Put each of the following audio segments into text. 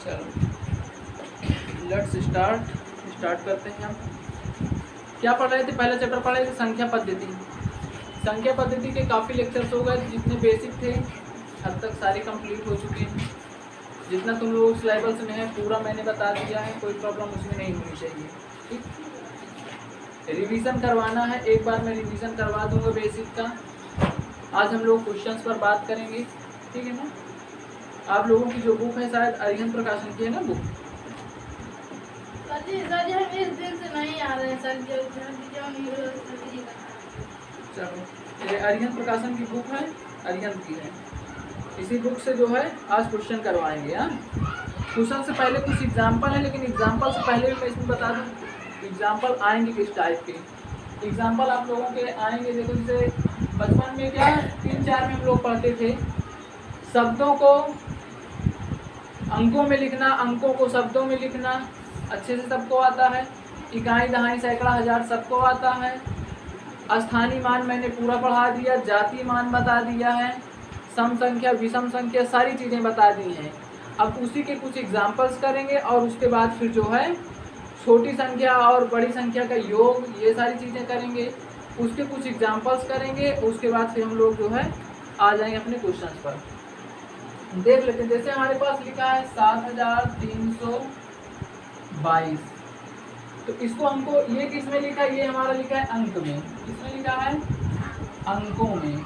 चलो let's start करते हैं। हम क्या पढ़ रहे थे? पहला चैप्टर पढ़ रहे थे संख्या पद्धति। संख्या पद्धति के काफ़ी लेक्चर्स हो गए, जितने बेसिक थे अब तक सारे कंप्लीट हो चुके हैं। जितना तुम लोग सिलेबस में है पूरा मैंने बता दिया है, कोई प्रॉब्लम उसमें नहीं होनी चाहिए। ठीक, रिवीजन करवाना है, एक बार मैं रिवीजन करवा दूंगा बेसिक का। आज हम लोग क्वेश्चंस पर बात करेंगे, ठीक है ना। आप लोगों की जो बुक है शायद अरिहंत प्रकाशन की है ना बुक। सर हम इस दिन से नहीं आ रहे हैं सर, चलो ये अरिहंत प्रकाशन की बुक है, अरिहंत की है। इसी बुक से जो है आज क्वेश्चन करवाएंगे। हाँ, क्वेश्चन से पहले कुछ एग्जाम्पल है, लेकिन एग्जाम्पल से पहले भी मैं इसमें बता दूँ एग्जाम्पल आएंगे किस टाइप के। एग्जाम्पल आप लोगों के आएंगे, देखो जैसे बचपन में क्या 3-4 में हम लोग पढ़ते थे, शब्दों को अंकों में लिखना, अंकों को शब्दों में लिखना अच्छे से सबको आता है। इकाई, दहाई, सैकड़ा, हजार सबको आता है। स्थानीय मान मैंने पूरा पढ़ा दिया, जातीय मान बता दिया है, सम संख्या, विषम संख्या, सारी चीज़ें बता दी हैं। अब उसी के कुछ एग्जाम्पल्स करेंगे और उसके बाद फिर जो है छोटी संख्या और बड़ी संख्या का योग, ये सारी चीज़ें करेंगे। उसके कुछ एग्जाम्पल्स करेंगे, उसके बाद फिर हम लोग जो है आ जाएंगे अपने क्वेश्चंस पर। देख लेते हैं, जैसे हमारे पास लिखा है 7322, तो इसको हमको ये किस में लिखा है? ये हमारा लिखा है अंक में। किसमें लिखा है? अंकों में।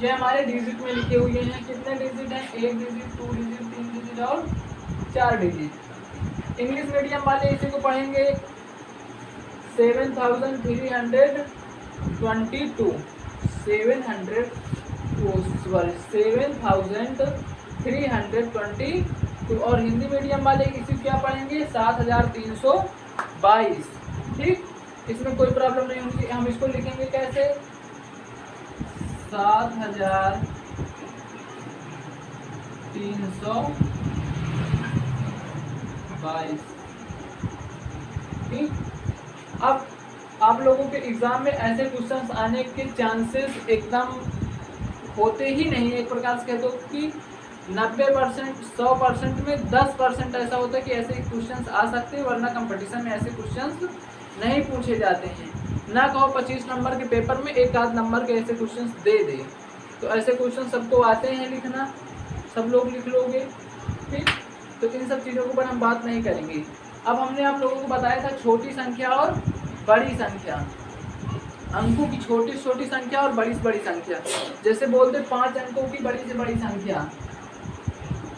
ये हमारे डिजिट में लिखे हुए हैं। कितने डिजिट हैं? 1 डिजिट, 2 डिजिट, 3 डिजिट और 4 डिजिट। इंग्लिश मीडियम वाले इसी को पढ़ेंगे 7322 7322 और हिंदी मीडियम वाले इसी क्या पढ़ेंगे 7322। ठीक, इसमें कोई प्रॉब्लम नहीं होगी। हम इसको लिखेंगे कैसे? 7322। ठीक, अब आप लोगों के एग्जाम में ऐसे क्वेश्चंस आने के चांसेस एकदम होते ही नहीं। एक प्रकार से कह दो कि 90%, 100% में 10% ऐसा होता है कि ऐसे क्वेश्चंस आ सकते हैं, वरना कंपटीशन में ऐसे क्वेश्चंस नहीं पूछे जाते हैं। ना कहो 25 नंबर के पेपर में एक आध नंबर के ऐसे क्वेश्चंस दे दे, तो ऐसे क्वेश्चन सबको आते हैं लिखना, सब लोग लिख लोगे। ठीक, तो इन सब चीज़ों के ऊपर हम बात नहीं करेंगे। अब हमने आप लोगों को बताया था छोटी संख्या और बड़ी संख्या, अंकों की छोटी से छोटी संख्या और बड़ी से बड़ी संख्या। जैसे बोलते 5 अंकों की बड़ी से बड़ी संख्या,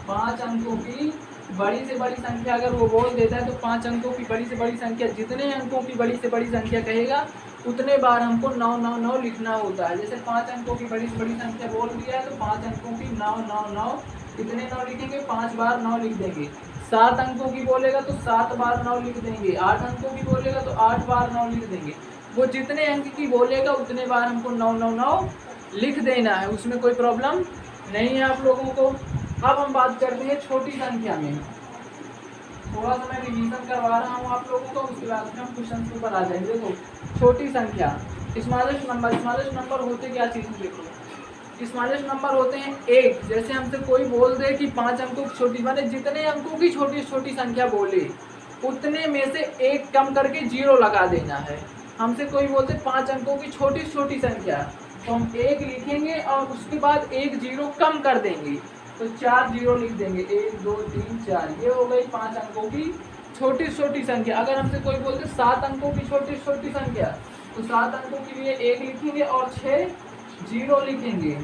5 अंकों की बड़ी से बड़ी संख्या अगर वो बोल देता है तो 5 अंकों की बड़ी से बड़ी संख्या, जितने अंकों की बड़ी से बड़ी संख्या कहेगा उतने बार हमको 999 लिखना होता है। जैसे 5 अंकों की बड़ी से बड़ी संख्या बोल दिया है तो 5 अंकों की 999, कितने 9 लिखेंगे? 5 बार 9 लिख देंगे। 7 अंकों की बोलेगा तो 7 बार 9 लिख देंगे। 8 अंकों की बोलेगा तो 8 बार 9 लिख देंगे। वो जितने अंक की बोलेगा उतने बार हमको 999 लिख देना है, उसमें कोई प्रॉब्लम नहीं है आप लोगों को। अब हम बात करते हैं छोटी संख्या में। थोड़ा सा मैं रिवीजन करवा रहा हूँ आप लोगों को, उसके बाद हम क्वेश्चन के ऊपर आ जाएंगे। देखो छोटी संख्या, स्मॉलेस्ट नंबर। स्मॉलेस्ट नंबर होते क्या चीज़? देखो स्मॉलेस्ट नंबर होते हैं 1। जैसे हमसे कोई बोल दे कि 5 अंकों की छोटी, माने जितने अंकों की छोटी छोटी संख्या बोले उतने में से 1 कम करके 0 लगा देना है। हमसे कोई बोलते 5 अंकों की छोटी छोटी संख्या, तो हम 1 लिखेंगे और उसके बाद 1 0 कम कर देंगे, तो 4 0 लिख देंगे। 1 2 3 4, ये हो गई 5 अंकों की छोटी छोटी संख्या। अगर हमसे कोई बोलते 7 अंकों की छोटी छोटी संख्या, तो 7 अंकों के लिए 1 लिखेंगे और 6 0 लिखेंगे।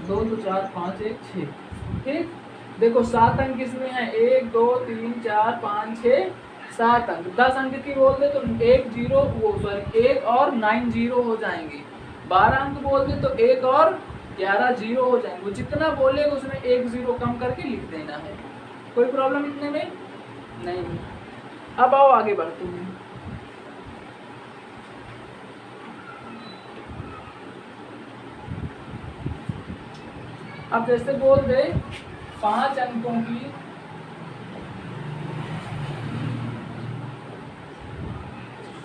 2 2 4 5 1 6। ठीक, देखो 7 अंक किसमें है? 1 2 3 4 5 6 7 अंक। 10 अंक की बोल दे तो 1 0 1 और 9 0 हो जाएंगे। 12 अंक बोल दे तो 1 और 11 0 हो जाएंगे। वो जितना बोलेगा उसमें 1 0 कम करके लिख देना है, कोई प्रॉब्लम इतने में नहीं। अब आओ आगे बढ़ते हैं। अब जैसे बोल दे 5 अंकों की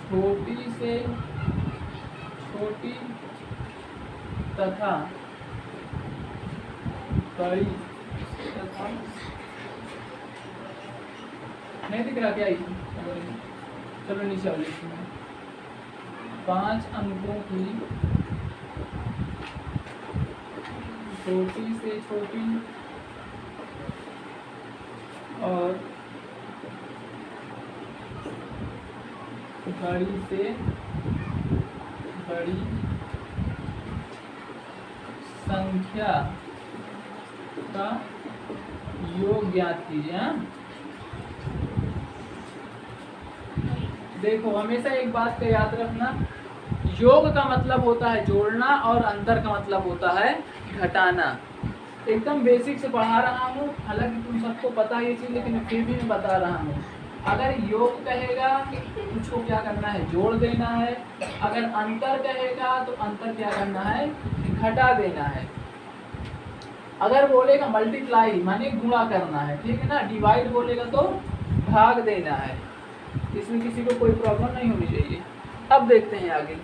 छोटी से छोटी तथा बड़ी तथा नहीं दिख रहा क्या ये? चलो नीचे आओ लिखते हैं। 5 अंकों की छोटी से छोटी और बड़ी से बड़ी संख्या का योग ज्ञात कीजिए। हाँ? देखो हमेशा एक बात का याद रखना, योग का मतलब होता है जोड़ना और अंतर का मतलब होता है घटाना। एकदम बेसिक से पढ़ा रहा हूँ, हालांकि तुम सबको पता है ये चीज़, लेकिन फिर भी मैं बता रहा हूँ। अगर योग कहेगा उसको क्या करना है, जोड़ देना है। अगर अंतर कहेगा तो अंतर क्या करना है, घटा देना है। अगर बोलेगा मल्टीप्लाई माने गुणा करना है, ठीक है ना। डिवाइड बोलेगा तो भाग देना है। इसमें किसी को कोई प्रॉब्लम नहीं होनी चाहिए। अब देखते हैं आगे।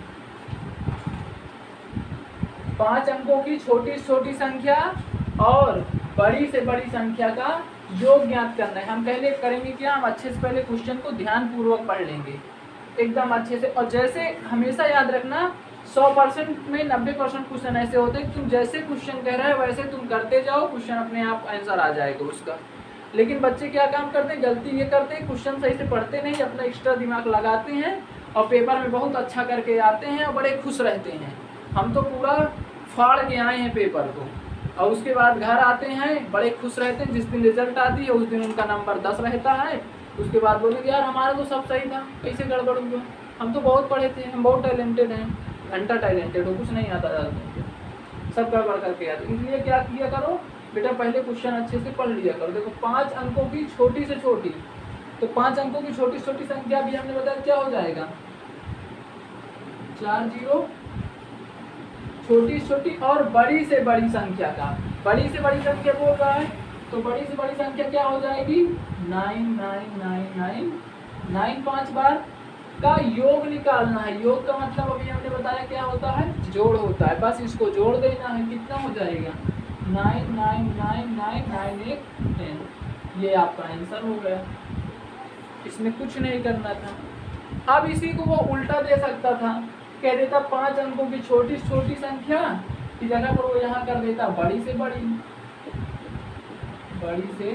5 अंकों की छोटी से छोटी संख्या और बड़ी से बड़ी संख्या का योग ज्ञात करना है। हम पहले करेंगे क्या, हम अच्छे से पहले क्वेश्चन को ध्यान पूर्वक पढ़ लेंगे एकदम अच्छे से। और जैसे हमेशा याद रखना 100% में 90% क्वेश्चन ऐसे होते हैं कि तुम जैसे क्वेश्चन कह रहे हो वैसे तुम करते जाओ, क्वेश्चन अपने आप आंसर आ जाएगा उसका। लेकिन बच्चे क्या काम करते हैं, गलती ये करते हैं, क्वेश्चन सही से पढ़ते नहीं, अपना एक्स्ट्रा दिमाग लगाते हैं और पेपर में बहुत अच्छा करके आते हैं और बड़े खुश रहते हैं। हम तो पूरा फाड़ के आए हैं पेपर को, और उसके बाद घर आते हैं बड़े खुश रहते हैं। जिस दिन रिजल्ट आती है उस दिन उनका नंबर 10 रहता है। उसके बाद बोलेंगे यार हमारा तो सब सही था, कैसे गड़बड़ हुआ, हम तो बहुत पढ़े थे, हम बहुत टैलेंटेड हैं। घंटा टैलेंटेड हो, कुछ नहीं आता ज़्यादा, सब गड़बड़ करके आते। इसलिए क्या किया करो बेटा, पहले क्वेश्चन अच्छे से पढ़ लिया करो। देखो 5 अंकों की छोटी से छोटी, तो 5 अंकों की छोटी छोटी संख्या भी हमने बताया क्या हो जाएगा, 4 0। छोटी छोटी और बड़ी से बड़ी संख्या का, बड़ी से बड़ी संख्या बोल रहा है तो बड़ी से बड़ी संख्या क्या हो जाएगी, 9 9 9 9 9 5 बार का योग निकालना है। योग का मतलब अभी हमने बताया क्या होता है, जोड़ होता है। बस इसको जोड़ देना है, कितना हो जाएगा 9 9 9 9 9 1 10। ये आपका आंसर हो गया, इसमें कुछ नहीं करना था। अब इसी को वो उल्टा दे सकता था, कह देता 5 अंकों की छोटी छोटी संख्या की जगह पर वो यहाँ कर देता बड़ी से बड़ी, बड़ी से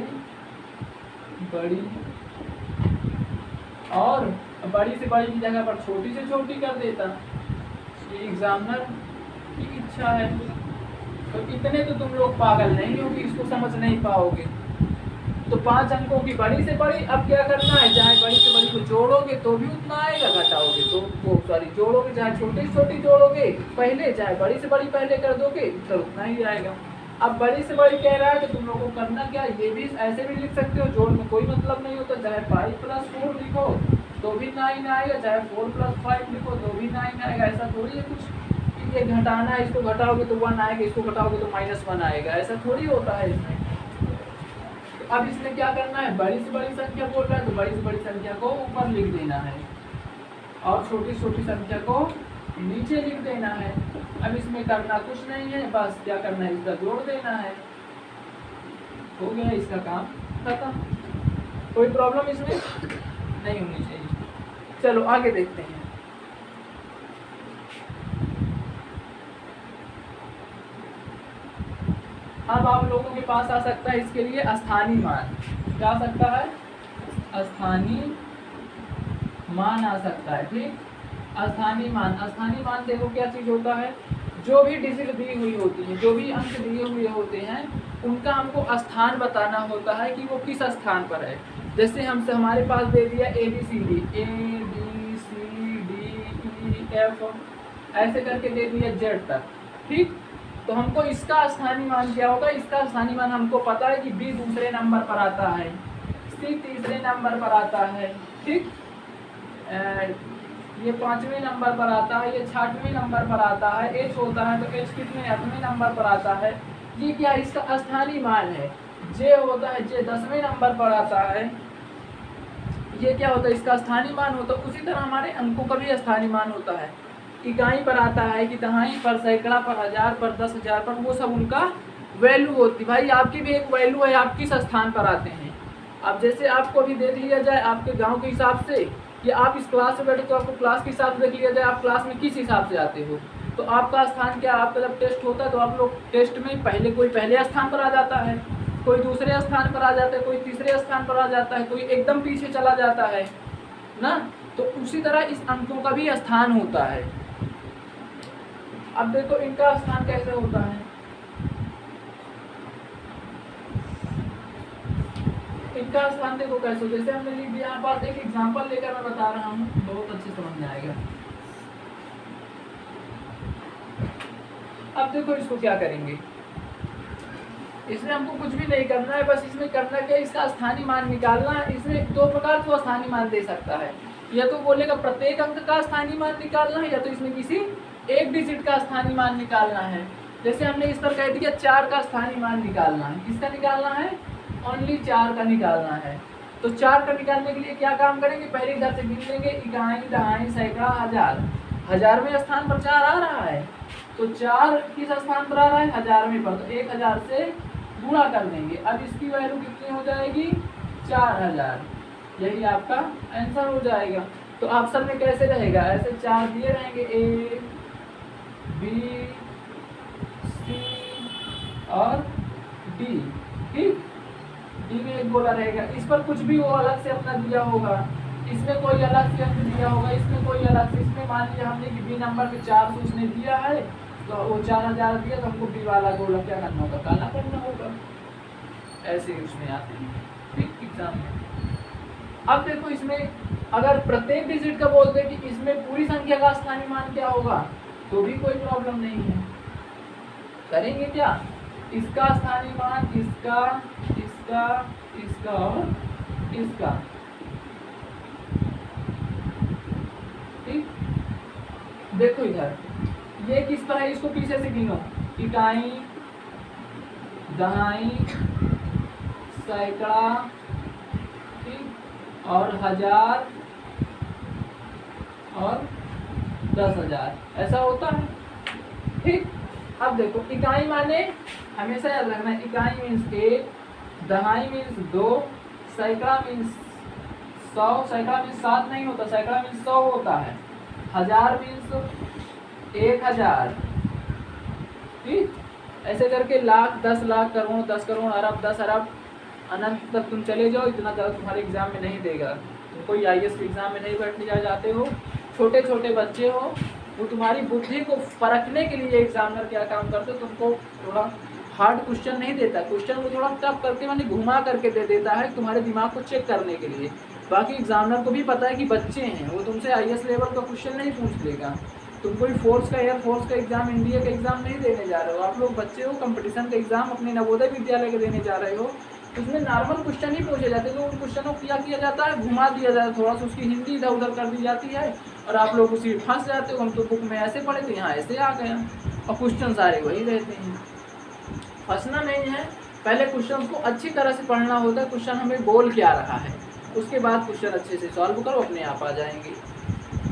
बड़ी, और बड़ी से बड़ी की जगह पर छोटी से छोटी कर देता। ये एग्जामिनर की इच्छा है, तो इतने तो तुम लोग पागल नहीं हो कि इसको समझ नहीं पाओगे। तो 5 अंकों की बड़ी से बड़ी, अब क्या करना है, चाहे बड़ी से बड़ी को जोड़ोगे तो भी उतना आएगा, घटाओगे तो वो सॉरी जोड़ोगे, चाहे छोटी से छोटी जोड़ोगे पहले, चाहे बड़ी से बड़ी पहले कर दोगे तो उतना ही आएगा। अब बड़ी से बड़ी कह रहा है तो तुम लोगों को करना क्या, ये भी ऐसे भी लिख सकते हो, जोड़ में कोई मतलब नहीं होता। चाहे 5 + 4 लिखो तो भी 9 आएगा, चाहे 4 + 5 लिखो तो भी 9 आएगा। ऐसा थोड़ी है कुछ ये घटाना है, इसको घटाओगे तो 1 आएगा, इसको घटाओगे तो -1 आएगा, ऐसा थोड़ी होता है इसमें। अब इसमें क्या करना है, बड़ी से बड़ी संख्या बोल रहा है तो बड़ी से बड़ी संख्या को ऊपर लिख देना है और छोटी छोटी संख्या को नीचे लिख देना है। अब इसमें करना कुछ नहीं है, बस क्या करना है, इसका जोड़ देना है, हो गया इसका काम खत्म। कोई प्रॉब्लम इसमें नहीं होनी चाहिए। चलो आगे देखते हैं। अब आप लोगों के पास आ सकता है इसके लिए स्थानीय मान, क्या आ सकता है, स्थानीय मान आ सकता है। ठीक, स्थानीय मान, स्थानीय मान देखो क्या चीज़ होता है, जो भी डिजिट दी हुई होती है, जो भी अंक दिए हुए होते हैं उनका हमको स्थान बताना होता है कि वो किस स्थान पर है। जैसे हमसे हमारे पास दे दिया ABCD, ABCDEF ऐसे करके दे दिया Z तक। ठीक, तो हमको इसका स्थानीय मान क्या होगा, इसका स्थानीय मान हमको पता है कि B दूसरे नंबर पर आता है, C तीसरे नंबर पर आता है, ठीक, ये 5वें नंबर पर आता है, ये 6वें नंबर पर आता है, H होता है तो H कितने 8वें नंबर पर आता है। ये क्या इसका स्थानीय मान है। J होता है, J 10वें नंबर पर आता है, ये क्या होता है इसका स्थानीय मान होता है। उसी तरह हमारे अंकों का भी स्थानीय मान होता है, इकाई पर आता है कि दहाई पर, सैकड़ा पर, 1000 पर, 10,000 पर, वो सब उनका वैल्यू होती। भाई आपकी भी एक वैल्यू है, आप किस स्थान पर आते हैं। अब जैसे आपको अभी देख लिया जाए आपके गांव के हिसाब से, कि आप इस क्लास में बैठे तो आपको क्लास के हिसाब से देख लिया जाए आप क्लास में किस हिसाब से आते हो। तो आपका स्थान क्या, आपका जब टेस्ट होता है तो आप लोग टेस्ट में पहले कोई पहले स्थान पर आ जाता है, कोई दूसरे स्थान पर आ जाता है, कोई तीसरे स्थान पर आ जाता है, कोई एकदम पीछे चला जाता है ना। तो उसी तरह इस अंकों का भी स्थान होता है। अब देखो इनका स्थान कैसे होता है। इनका स्थान देखो कैसे, जैसे हमने लिख दिया यहाँ पर, एक एग्जांपल लेकर मैं बता रहा हूँ, बहुत अच्छे समझ में आएगा। अब देखो इसको क्या करेंगे, इसमें हमको कुछ भी नहीं करना है, बस इसमें करना क्या, इसका स्थानीय मान निकालना है। इसमें दो प्रकार से स्थानीय मान दे सकता है, या तो बोलेगा प्रत्येक अंक का स्थानीय मान निकालना है, या तो इसमें किसी एक डिजिट का स्थानीय मान निकालना है। जैसे हमने इस पर कह दिया 4 का स्थानीय मान निकालना है, किसका निकालना है, ओनली 4 का निकालना है। तो 4 का निकालने के लिए क्या काम करेंगे, पहले इधर से गिन लेंगे, इकाई, दहाई, सैकड़ा, हजार। हजार में स्थान पर 4 आ रहा है, तो 4 किस स्थान पर आ रहा है, 1000वें पर, तो 1000 से गुणा कर देंगे। अब इसकी वैल्यू कितनी हो जाएगी, 4000। यही आपका आंसर हो जाएगा। तो ऑप्शन में कैसे रहेगा, ऐसे 4 दिए रहेंगे, ए बी सी और डी, ठीक। डी में एक गोला रहेगा, इस पर कुछ भी वो अलग से अपना दिया होगा, इसमें कोई अलग से अंक दिया होगा, इसमें कोई अलग से, इसमें मान लिया हमने कि बी नंबर पे 4 से उसने दिया है, तो वो 4000 दिया, तो हमको बी वाला गोला क्या करना होगा, काला करना होगा। ऐसे ही उसमें आते हैं, ठीक, एग्जाम में। अब देखो इसमें अगर प्रत्येक डिजिट का बोलते हैं कि इसमें पूरी संख्या का स्थानीय मान क्या होगा, तो भी कोई प्रॉब्लम नहीं है। करेंगे क्या, इसका स्थानीय मान, इसका, इसका, इसका और इसका, ठीक। देखो इधर ये किस पर है, इसको पीछे से गिनो, इकाई, दहाई, सैकड़ा, ठीक, और हजार और 10,000, ऐसा होता है, ठीक। अब देखो इकाई माने हमेशा याद रखना है, इकाई मीन्स 1, दहाई मीन्स 2, सैकड़ा मीन्स 100, सैकड़ा मीन्स 7 नहीं होता, सैकड़ा मीन्स 100 होता है, हजार मीन्स 1000, ठीक। ऐसे करके लाख, 10 लाख, करोड़, 10 करोड़, अरब, 10 अरब, अनंत तक तुम चले जाओ, इतना ज़्यादा तुम्हारे एग्जाम में नहीं देगा। तुम कोई IAS के एग्जाम में नहीं बैठने जाते हो, छोटे छोटे बच्चे हो, वो तुम्हारी बुद्धि को परखने के लिए एग्जामिनर क्या काम करते हो, तुमको थोड़ा हार्ड क्वेश्चन नहीं देता, क्वेश्चन को थोड़ा टफ करके माने घुमा करके दे देता है तुम्हारे दिमाग को चेक करने के लिए। बाकी एग्जामिनर को भी पता है कि बच्चे हैं, वो तुमसे IAS लेवल का क्वेश्चन नहीं पूछ लेगा। तुम कोई फोर्स का, एयर फोर्स का एग्जाम, इंडिया का एग्जाम नहीं देने जा रहे हो, आप लोग बच्चे हो, कंपटीशन का एग्जाम अपने नवोदय विद्यालय के देने जा रहे हो, उसमें नॉर्मल क्वेश्चन ही पूछे जाते हैं। तो उन क्वेश्चनों को क्या किया जाता है, घुमा दिया जाता है, थोड़ा सा उसकी हिंदी इधर उधर कर दी जाती है, और आप लोग उसी फंस जाते हो। हम तो बुक में ऐसे पढ़े थे, यहाँ ऐसे आ गया, और क्वेश्चन सारे वही रहते हैं। फंसना नहीं है, पहले क्वेश्चन को अच्छी तरह से पढ़ना होता है, क्वेश्चन हमें बोल क्या रहा है, उसके बाद क्वेश्चन अच्छे से सॉल्व करो, अपने आप आ जाएंगे।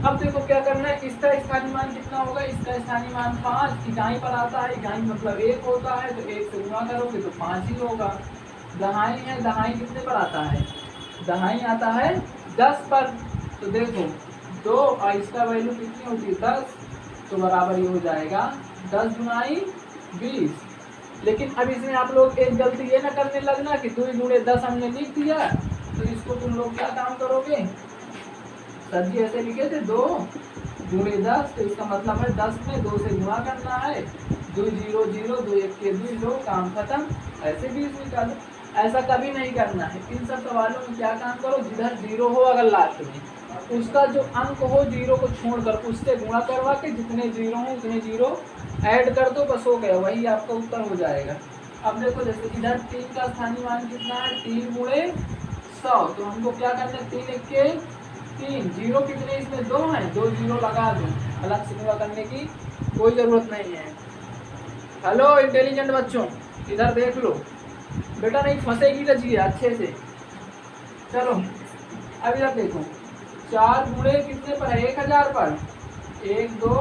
अब देखो क्या करना है, इसका स्थानीय मान कितना होगा, इसका स्थानीय मान 5, इकाई पर आता है, इकाई मतलब 1 होता है, तो 1 से गुणा करोगे तो 5 ही होगा। दहाई है, दहाई कितने पर आता है, दहाई आता है 10 पर, तो देखो 2 और इसका वैल्यू कितनी होती है 10, तो बराबर ये हो जाएगा 10 गुणाई 20। लेकिन अब इसमें आप लोग एक गलती ये ना करने लगना कि 2 गुणे 10 हमने लिख दिया, तो इसको तुम लोग क्या काम करोगे, सर जी ऐसे लिखे थे 2 गुणे 10, तो इसका मतलब है 10 में 2 से गुणा करना है, 2 0 0, 2 1 के 2, लो काम खत्म, ऐसे भी इसमें निकालो। ऐसा कभी नहीं करना है। इन सब सवालों में क्या काम करो, जिधर 0 हो अगर लास्ट में, उसका जो अंक हो 0 को छोड़कर उससे गुणा करवा के जितने 0 हो उतने 0 ऐड कर दो, बस हो गया, वही आपका उत्तर हो जाएगा। अब देखो जैसे इधर 3 का स्थानीय मान कितना है, 3 गुणे 100, तो हमको क्या करना है, 3 1 के 3, 0 कितने इसमें 2 हैं, 2 0 लगा दो, अलग से गुणा करने की कोई ज़रूरत नहीं है। हेलो इंटेलिजेंट बच्चों, इधर देख लो बेटा, नहीं फंसेगी रजिए अच्छे से। चलो अब इधर देखो, 4 गुणे कितने पर है, 1000 पर, 1 2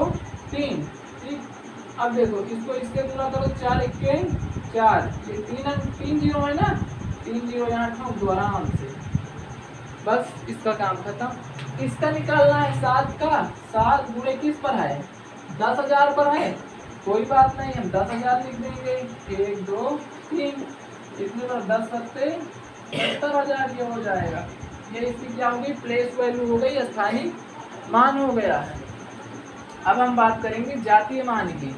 3, ठीक। अब देखो इसको इसके गुणा करो, 4 1 के 4, ये 3 जीरो है ना, 3 जीरो यहाँ ठोक दो आराम से, बस इसका काम खत्म। इसका निकालना है 7 का, 7 गुणे किस पर है, 10,000 पर है, कोई बात नहीं, हम 10,000 लिख देंगे, 1 2 3, इतने पर 10 सत्ते 70,000 ये हो जाएगा। ये इसकी क्या होगी, प्लेस वैल्यू हो गई, स्थानीय मान हो गया है। अब हम बात करेंगे जातीय मान की।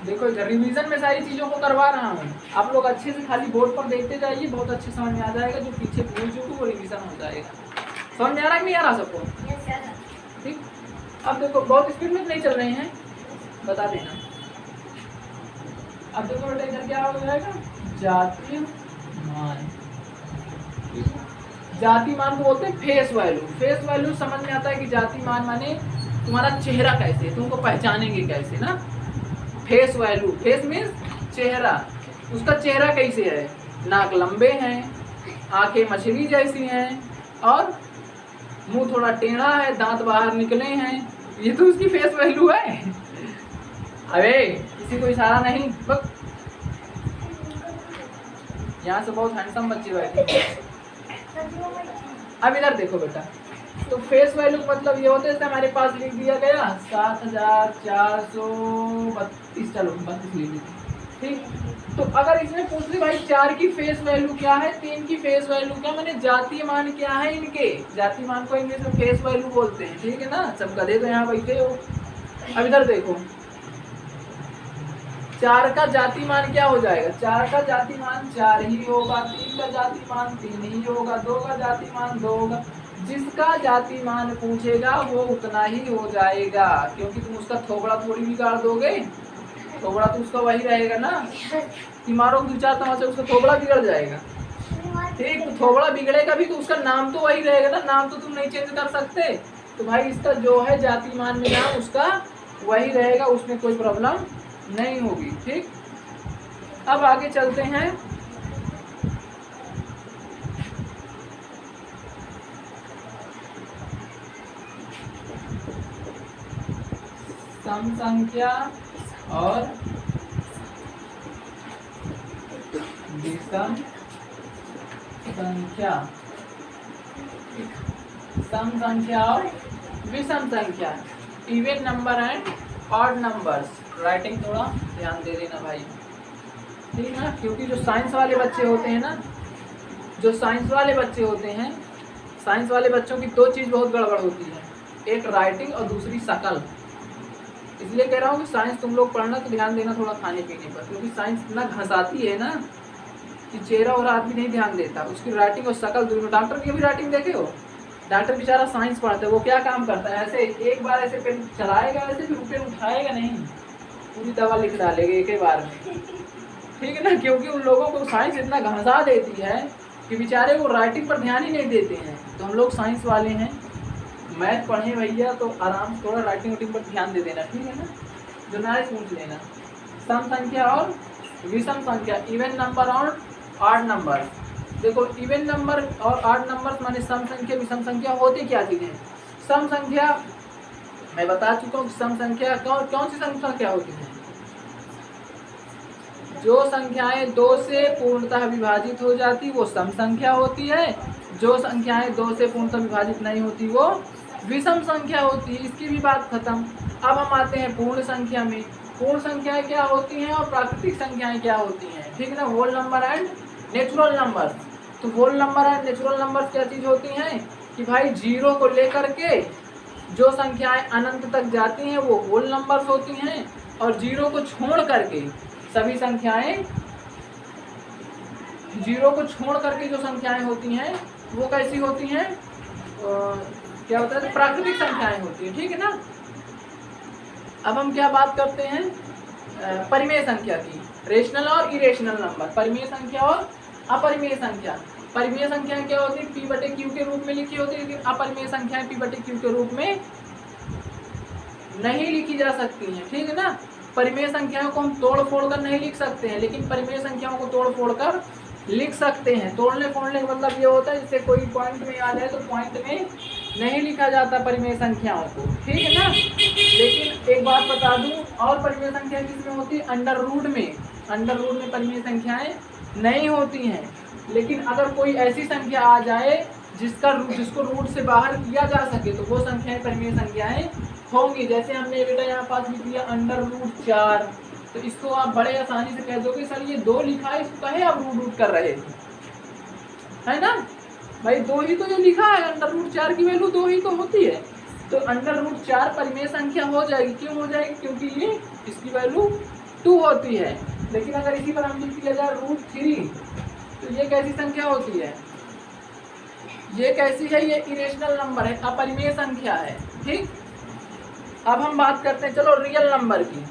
देखो रिवीजन में सारी चीजों को करवा रहा हूँ, आप लोग अच्छे से खाली बोर्ड पर देखते जाइए, बहुत अच्छे समझ में आ जाएगा, जो पीछे भूल चुके वो रिवीजन हो जाएगा। समझ में आ रहा है कि नहीं आ रहा सबको? ठीक, अब देखो बहुत स्पीड में नहीं चल रहे हैं, बता देना। अब देखो बेटा इधर क्या हो जाएगा, जातीय मान। जाति मान को बोलते हैं फेस वैल्यू। फेस वैल्यू समझ में आता है कि जाति मान माने तुम्हारा चेहरा कैसे है, तुमको पहचानेंगे कैसे ना। फेस वैल्यू, फेस मीन्स चेहरा, उसका चेहरा कैसे है, नाक लंबे हैं, आंखें मछली जैसी हैं और मुंह थोड़ा टेढ़ा है, दांत बाहर निकले हैं, ये तो उसकी फेस वैल्यू है। अबे किसी को इशारा नहीं, बस यहाँ से बहुत हैंडसम बच्चे बैठे। अब इधर देखो बेटा, तो फेस वैल्यू का मतलब ये होता है, जैसे हमारे पास लिख दिया गया 7,432, चलो 32 लिख दीजिए, ठीक। तो अगर इसमें पूछ ली भाई 4 की फेस वैल्यू क्या है, 3 की फेस वैल्यू क्या, मैंने जातीय मान क्या है इनके, जातीय मान को इंग्लिश में फेस वैल्यू बोलते हैं, ठीक है ना। सब गधे तो यहाँ बैठे हो। अब इधर देखो 4 का जाति मान क्या हो जाएगा, 4 का जाति मान 4 ही होगा, 3 का जाति मान 3 ही होगा, 2 का जाति मान 2 होगा। जिसका जाति मान पूछेगा वो उतना ही हो जाएगा, क्योंकि तुम उसका थोबड़ा थोड़ी बिगाड़ दोगे, थोबड़ा तो उसका वही रहेगा ना, कि मारो 2-4 तमाचे उसका थोबड़ा बिगड़ जाएगा, ठीक। तो थोबड़ा बिगड़ेगा भी तो उसका नाम तो वही रहेगा ना, नाम तो तुम नहीं चेंज कर सकते। तो भाई इसका जो है जाति मान में नाम उसका वही रहेगा, उसमें कोई प्रॉब्लम नहीं होगी, ठीक। अब आगे चलते हैं। सम संख्या और विषम संख्या, सम संख्या और विषम संख्या, even number and odd numbers. Writing थोड़ा ध्यान दे देना भाई, ठीक है ना, क्योंकि जो साइंस वाले बच्चे होते हैं ना, जो साइंस वाले बच्चे होते हैं, साइंस वाले बच्चों की 2 चीज़ बहुत गड़बड़ होती है, एक राइटिंग और दूसरी शकल। इसलिए कह रहा हूँ कि साइंस तुम लोग पढ़ना तो ध्यान देना थोड़ा खाने पीने पर, क्योंकि साइंस इतना घसाती है ना कि चेहरा और आदमी नहीं ध्यान देता, उसकी राइटिंग और शकल दोनों। डॉक्टर की भी राइटिंग देखे हो, डॉक्टर बेचारा साइंस पढ़ता है, वो क्या काम करता है, ऐसे एक बार ऐसे पेन चलाएगा, ऐसे फिर पेन उठाएगा नहीं, पूरी दवा लिख डालेगा एक ही बार में, ठीक है ना। क्योंकि उन लोगों को साइंस इतना घसा देती है कि बेचारे वो राइटिंग पर ध्यान ही नहीं देते हैं। तो हम लोग साइंस वाले हैं, मैथ पढ़े भैया, तो आराम से थोड़ा राइटिंग वाइटिंग पर ध्यान दे देना, ठीक है ना, जो ना पूछ लेना। सम संख्या और विषम संख्या, इवन नंबर और ऑड नंबर। देखो इवन नंबर और ऑड नंबर माने सम संख्या विषम संख्या होती क्या चीज़ है। सम संख्या मैं बता चुका हूँ, सम संख्या कौन सी सम संख्या होती है, जो संख्याएं 2 से पूर्णतः विभाजित हो जाती वो सम संख्या होती है, जो संख्याएं 2 से पूर्णतः विभाजित नहीं होती वो विषम संख्या होती है। इसकी भी बात खत्म। अब हम आते हैं पूर्ण संख्या में। पूर्ण संख्याएं क्या होती हैं और प्राकृतिक संख्याएं क्या होती हैं, ठीक है ना, whole number and natural number. तो whole number and natural number क्या चीज़ होती हैं कि भाई 0 को लेकर के जो संख्याएं अनंत तक जाती हैं वो होल नंबर्स होती हैं, और 0 को छोड़ करके सभी संख्याएं, 0 को छोड़ करके जो संख्याएं होती हैं वो कैसी होती हैं, क्या होता है, प्राकृतिक संख्याएं होती हैं, ठीक है ना। अब हम क्या बात करते हैं, परिमेय संख्या की, रेशनल और इरेशनल नंबर, परिमेय संख्या और अपरिमेय संख्या। परिमेय संख्याएं क्या होती है, P/Q के रूप में लिखी होती है, लेकिन अपरिमेय संख्याएं P/Q के रूप में नहीं लिखी जा सकती हैं, ठीक है ना। परिमेय संख्याओं को हम तोड़ फोड़ कर नहीं लिख सकते हैं, लेकिन परिमेय संख्याओं को तोड़ फोड़ कर लिख सकते हैं। तोड़ने फोड़ने का मतलब ये होता है जिससे कोई पॉइंट में आ जाए तो पॉइंट में नहीं लिखा जाता परिमेय संख्याओं को, ठीक है ना। लेकिन एक बात बता दूं, और परिमेय संख्या किसमें होती है? अंडर रूट में। अंडर रूट में परिमेय संख्याएं नहीं होती हैं। लेकिन अगर कोई ऐसी संख्या आ जाए जिसको रूट से बाहर किया जा सके तो वो संख्याएं परिमेय संख्याएं होंगी। जैसे हमने बेटा यहाँ पास लिख दिया √4, तो इसको आप बड़े आसानी से कह दोगे सर ये 2 लिखा है, इसको कहे आप रूट कर रहे थे, है ना भाई? 2 ही तो जो लिखा है, √4 की वैल्यू 2 ही तो होती है। तो √4 परिमेय संख्या हो जाएगी। क्यों हो जाएगी? क्योंकि ये इसकी वैल्यू 2 होती है। लेकिन अगर इसी पर हम लिख दिया जाए √3 तो ये कैसी संख्या होती है? ये कैसी है? ये इरेशनल नंबर है, अपरिमेय संख्या है, ठीक। अब हम बात करते हैं चलो रियल नंबर की।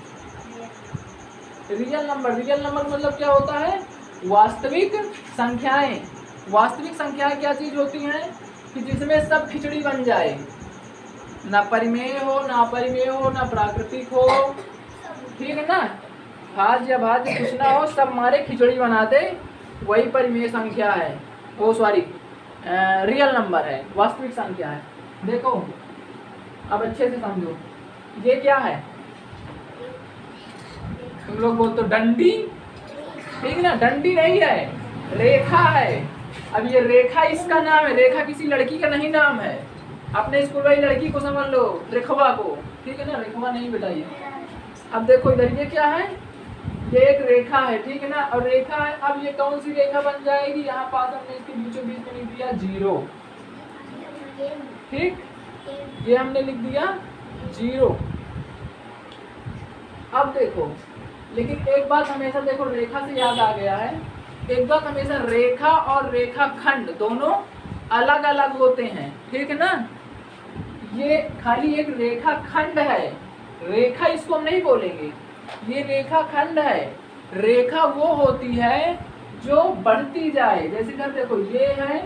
रियल नंबर मतलब क्या होता है? वास्तविक संख्याएं। वास्तविक संख्याएं क्या चीज होती हैं कि जिसमें सब खिचड़ी बन जाए, ना परिमेय हो, ना अपरिमेय हो, ना प्राकृतिक हो, ठीक है ना। भाज्य या भाज्य कुछ ना हो, सब मारे खिचड़ी बना दे, वही परिमेय संख्या है, वो सॉरी रियल नंबर है, वास्तविक संख्या है। देखो अब अच्छे से समझो, ये क्या है? तुम लोग बोलते हो डंडी, ठीक है ना। डंडी नहीं है, रेखा है। अब ये रेखा इसका नाम है, रेखा किसी लड़की का नहीं नाम है। अपने स्कूल वाली लड़की को समझ लो, रेखवा को, ठीक है ना। रेखवा नहीं बेटा ये। अब देखो इधर ये क्या है? ये एक रेखा है, ठीक है ना। और रेखा है, अब ये कौन सी रेखा बन जाएगी? यहाँ पास हमने इसके बीचों बीच में लिख दिया 0, ठीक। ये हमने लिख दिया 0। अब देखो, लेकिन एक बात हमेशा देखो, रेखा से याद आ गया है, एक बात हमेशा, रेखा और रेखा खंड दोनों अलग अलग होते हैं, ठीक है ना। ये खाली एक रेखा खंड है, रेखा इसको हम नहीं बोलेंगे, ये रेखा खंड है। रेखा वो होती है जो बढ़ती जाए। जैसे इधर देखो ये है,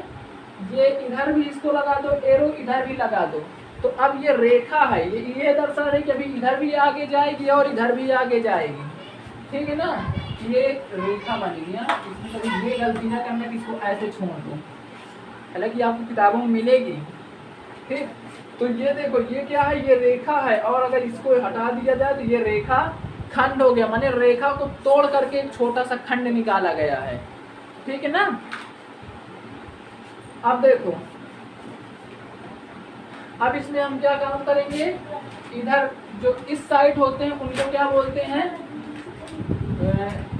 ये इधर भी इसको लगा दो, एरो इधर भी लगा दो, तो अब ये रेखा है, ये दर्शा रही कि अभी इधर भी आगे जाएगी और इधर भी आगे जाएगी, ठीक है ना। ये रेखा बन गया। इसमें कभी ये गलती ना करना कि इसको ऐसे छोड़ दो, हालांकि आपको किताबों में मिलेगी, ठीक। तो ये देखो ये क्या है? ये रेखा है, और अगर इसको हटा दिया जाए तो ये रेखा खंड हो गया, माने रेखा को तोड़ करके एक छोटा सा खंड निकाला गया है, ठीक है ना। अब देखो, अब इसमें हम क्या काम करेंगे? इधर जो इस साइड होते हैं उनको क्या बोलते हैं?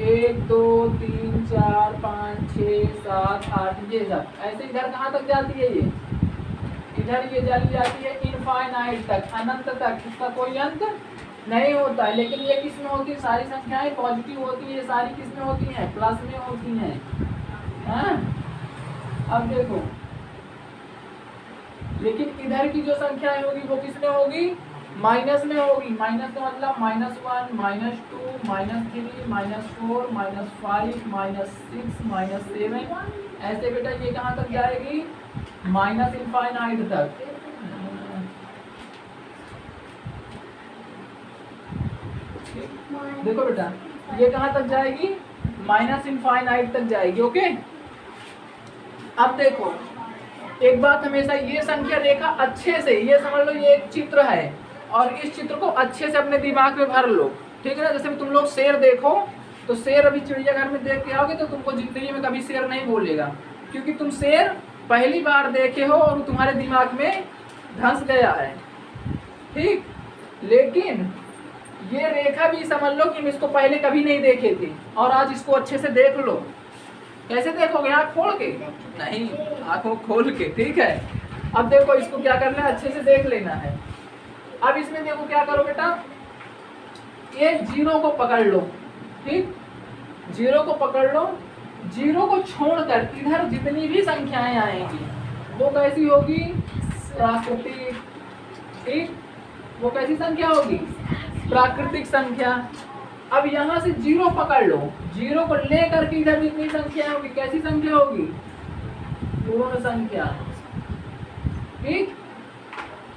1 2 3 4 5 6 7 8, ये सब ऐसे इधर कहाँ तक जाती है? ये इधर ये चली जाती है इनफाइनाइट तक, अनंत तक, इसका कोई अंत नहीं होता है। लेकिन ये किस में होती है? सारी संख्याएं पॉजिटिव होती है, सारी किस में होती हैं? प्लस में होती हैं, हाँ? अब देखो, लेकिन इधर की जो संख्याएं होगी वो किस में होगी? माइनस में होगी। माइनस का मतलब -1 -2 -3 -4 -5 -6 -7, ऐसे बेटा ये कहाँ तक जाएगी? माइनस इनफाइनाइट तक। देखो बेटा ये कहाँ तक जाएगी? माइनस इनफाइनाइट तक जाएगी, ओके। अब देखो एक बात हमेशा, ये संख्या रेखा अच्छे से, ये समझ लो ये एक चित्र है, और इस चित्र को अच्छे से अपने दिमाग में भर लो, ठीक है ना। जैसे तुम लोग शेर देखो, तो शेर अभी चिड़ियाघर में देख के आओगे तो तुमको जिंदगी में कभी शेर नहीं बोलेगा, क्योंकि तुम शेर पहली बार देखे हो और तुम्हारे दिमाग में धंस गया है, ठीक। लेकिन ये रेखा भी समझ लो कि इसको पहले कभी नहीं देखे थे, और आज इसको अच्छे से देख लो। कैसे देखोगे? आँख खोल के नहीं, आँखों खोल के, ठीक है। अब देखो इसको क्या करना है? अच्छे से देख लेना है। अब इसमें देखो क्या करो बेटा, ये 0 को पकड़ लो, ठीक। 0 को पकड़ लो, 0 को छोड़कर इधर जितनी भी संख्याएं आएंगी वो कैसी होगी? प्राकृतिक, ठीक। वो कैसी संख्या होगी? प्राकृतिक संख्या। अब यहाँ से 0 पकड़ लो, 0 को लेकर के इधर जितनी संख्या होगी कैसी संख्या होगी? पूर्ण संख्या, ठीक।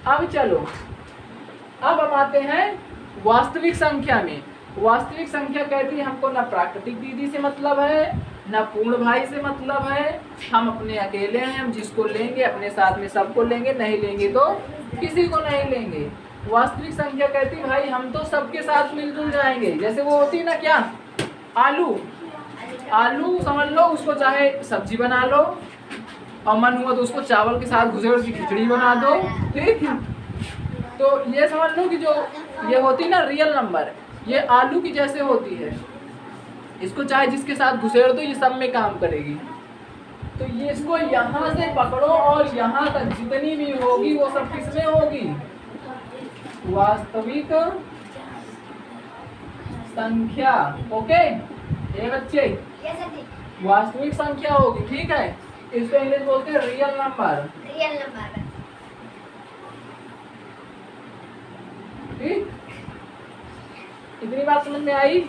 अब चलो, अब हम आते हैं वास्तविक संख्या में। वास्तविक संख्या कहती है हमको ना प्राकृतिक दीदी से मतलब है, ना पूर्ण भाई से मतलब है, हम अपने अकेले हैं, हम जिसको लेंगे अपने साथ में सबको लेंगे, नहीं लेंगे तो किसी को नहीं लेंगे। वास्तविक संख्या कहती भाई हम तो सबके साथ मिलजुल जाएंगे। जैसे वो होती ना क्या, आलू, आलू समझ लो, उसको चाहे सब्जी बना लो और मन हुआ तो उसको चावल के साथ घुसेड़ की खिचड़ी बना दो, ठीक। तो ये समझ लो कि जो ये होती ना रियल नंबर, ये आलू की जैसे होती है, इसको चाहे जिसके साथ घुसेड़ दो ये सब में काम करेगी। तो ये इसको यहाँ से पकड़ो और यहाँ तक जितनी भी होगी वो सब किसमें होगी, वास्तविक संख्या। ओके ये बच्चे, वास्तविक संख्या होगी, ठीक है। इसको इंग्लिश बोलते हैं रियल नंबर, रियल नंबर। ठीक। इतनी बात समझ में आई।